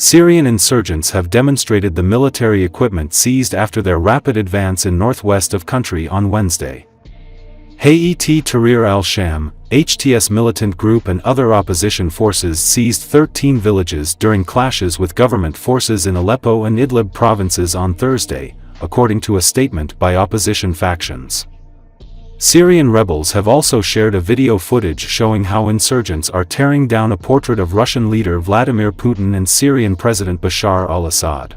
Syrian insurgents have demonstrated the military equipment seized after their rapid advance in northwest of country on Wednesday. Hayat Tahrir al-Sham, HTS militant group and other opposition forces seized 13 villages during clashes with government forces in Aleppo and Idlib provinces on Thursday, according to a statement by opposition factions. Syrian rebels have also shared a video footage showing how insurgents are tearing down a portrait of Russian leader Vladimir Putin and Syrian President Bashar al-Assad.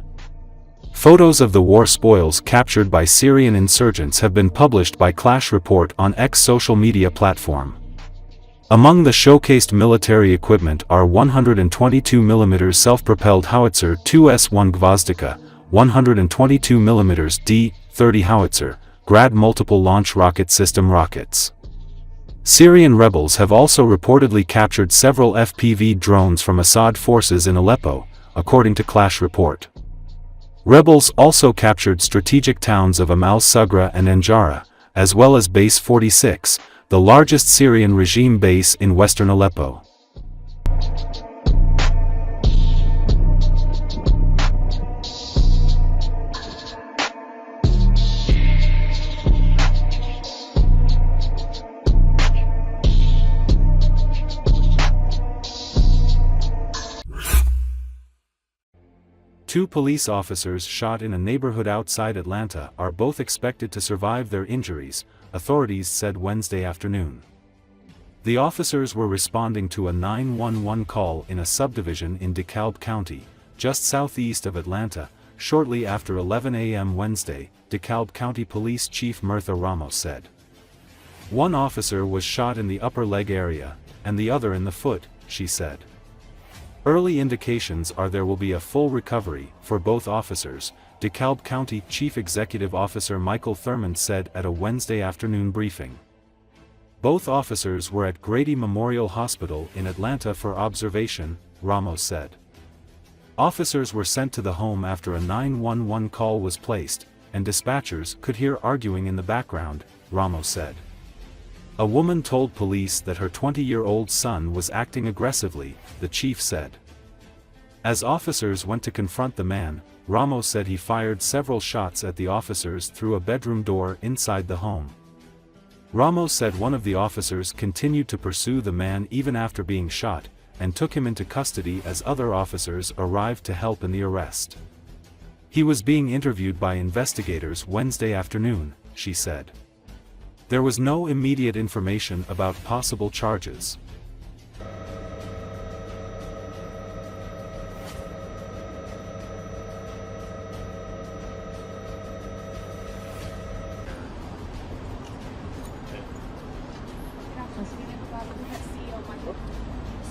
Photos of the war spoils captured by Syrian insurgents have been published by Clash Report on X social media platform. Among the showcased military equipment are 122mm self-propelled howitzer 2S1 Gvozdika, 122mm D-30 howitzer, Grad multiple launch rocket system rockets. Syrian rebels have also reportedly captured several FPV drones from Assad forces in Aleppo, according to Clash Report. Rebels also captured strategic towns of Amal Sugra and Anjara, as well as Base 46, the largest Syrian regime base in western Aleppo. Two police officers shot in a neighborhood outside Atlanta are both expected to survive their injuries, authorities said Wednesday afternoon. The officers were responding to a 911 call in a subdivision in DeKalb County, just southeast of Atlanta, shortly after 11 a.m. Wednesday, DeKalb County Police Chief Mirtha Ramos said. One officer was shot in the upper leg area, and the other in the foot, she said. Early indications are there will be a full recovery for both officers, DeKalb County Chief Executive Officer Michael Thurmond said at a Wednesday afternoon briefing. Both officers were at Grady Memorial Hospital in Atlanta for observation, Ramos said. Officers were sent to the home after a 911 call was placed, and dispatchers could hear arguing in the background, Ramos said. A woman told police that her 20-year-old son was acting aggressively, the chief said. As officers went to confront the man, Ramos said he fired several shots at the officers through a bedroom door inside the home. Ramos said one of the officers continued to pursue the man even after being shot, and took him into custody as other officers arrived to help in the arrest. He was being interviewed by investigators Wednesday afternoon, she said. There was no immediate information about possible charges.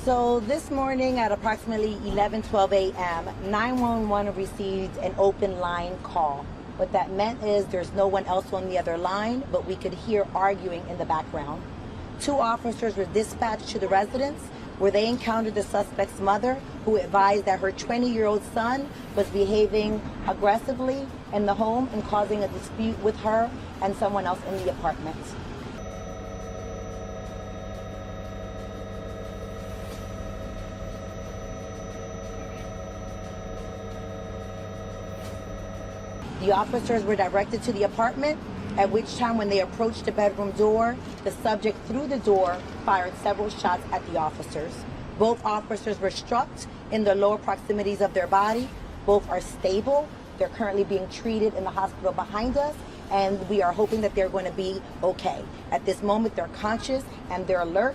So this morning at approximately 11:12 a.m., 911 received an open line call. What that meant is there's no one else on the other line, but we could hear arguing in the background. Two officers were dispatched to the residence where they encountered the suspect's mother, who advised that her 20-year-old son was behaving aggressively in the home and causing a dispute with her and someone else in the apartment. The officers were directed to the apartment, at which time when they approached the bedroom door, the subject through the door fired several shots at the officers. Both officers were struck in the lower proximities of their body. Both are stable. They're currently being treated in the hospital behind us, and we are hoping that they're going to be okay. At this moment, they're conscious and they're alert.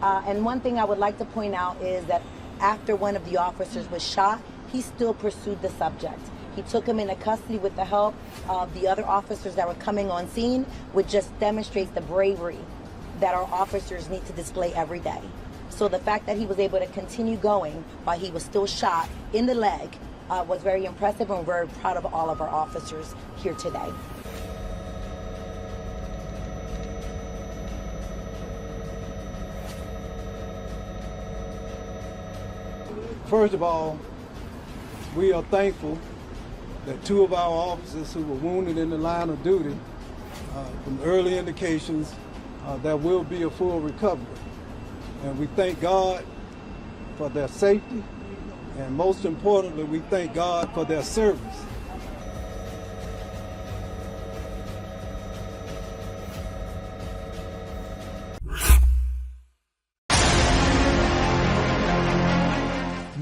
And one thing I would like to point out is that after one of the officers was shot, he still pursued the subject. He took him into custody with the help of the other officers that were coming on scene, which just demonstrates the bravery that our officers need to display every day. So the fact that he was able to continue going while he was still shot in the leg was very impressive, and we're very proud of all of our officers here today. First of all, we are thankful that two of our officers who were wounded in the line of duty from early indications, there will be a full recovery. And we thank God for their safety, and most importantly, we thank God for their service.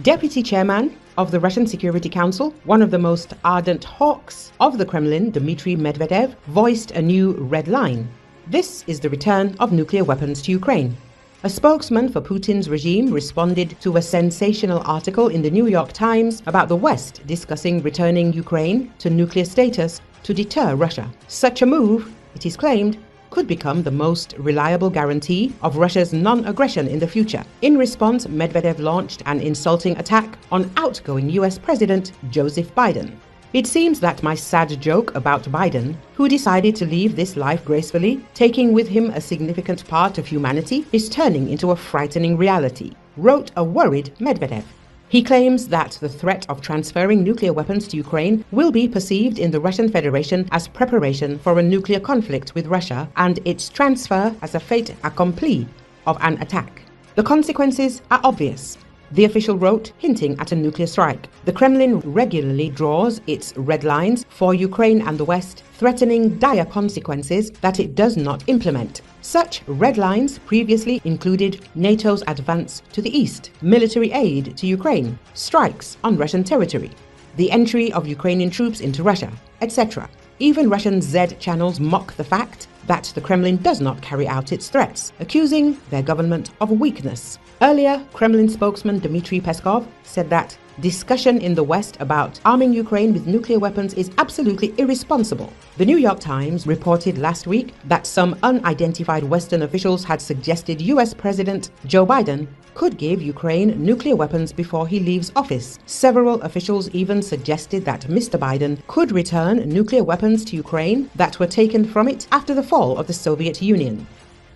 Deputy chairman of the Russian Security Council, one of the most ardent hawks of the Kremlin, Dmitry Medvedev, voiced a new red line. This is the return of nuclear weapons to Ukraine. A spokesman for Putin's regime responded to a sensational article in the New York Times about the West discussing returning Ukraine to nuclear status to deter Russia. Such a move, it is claimed, could become the most reliable guarantee of Russia's non-aggression in the future. In response, Medvedev launched an insulting attack on outgoing US President Joseph Biden. It seems that my sad joke about Biden, who decided to leave this life gracefully, taking with him a significant part of humanity, is turning into a frightening reality, wrote a worried Medvedev. He claims that the threat of transferring nuclear weapons to Ukraine will be perceived in the Russian Federation as preparation for a nuclear conflict with Russia and its transfer as a fait accompli of an attack. The consequences are obvious, the official wrote, hinting at a nuclear strike. The Kremlin regularly draws its red lines for Ukraine and the West, threatening dire consequences that it does not implement. Such red lines previously included NATO's advance to the east, military aid to Ukraine, strikes on Russian territory, the entry of Ukrainian troops into Russia, etc. Even Russian Z channels mock the fact that the Kremlin does not carry out its threats, accusing their government of weakness. Earlier, Kremlin spokesman Dmitry Peskov said that discussion in the West about arming Ukraine with nuclear weapons is absolutely irresponsible. The New York Times reported last week that some unidentified Western officials had suggested US President Joe Biden could give Ukraine nuclear weapons before he leaves office. Several officials even suggested that Mr. Biden could return nuclear weapons to Ukraine that were taken from it after the fall of the Soviet Union.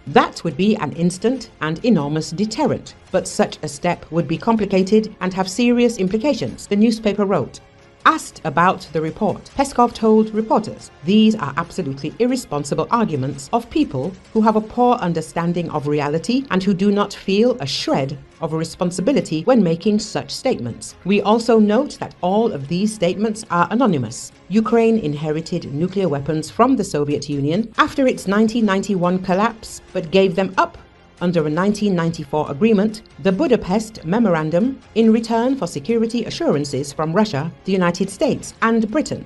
That would be an instant and enormous deterrent, but such a step would be complicated and have serious implications, the newspaper wrote. Asked about the report, Peskov told reporters, "These are absolutely irresponsible arguments of people who have a poor understanding of reality and who do not feel a shred of a responsibility when making such statements. We also note that all of these statements are anonymous. Ukraine inherited nuclear weapons from the Soviet Union after its 1991 collapse, but gave them up under a 1994 agreement, the Budapest Memorandum, in return for security assurances from Russia, the United States, and Britain.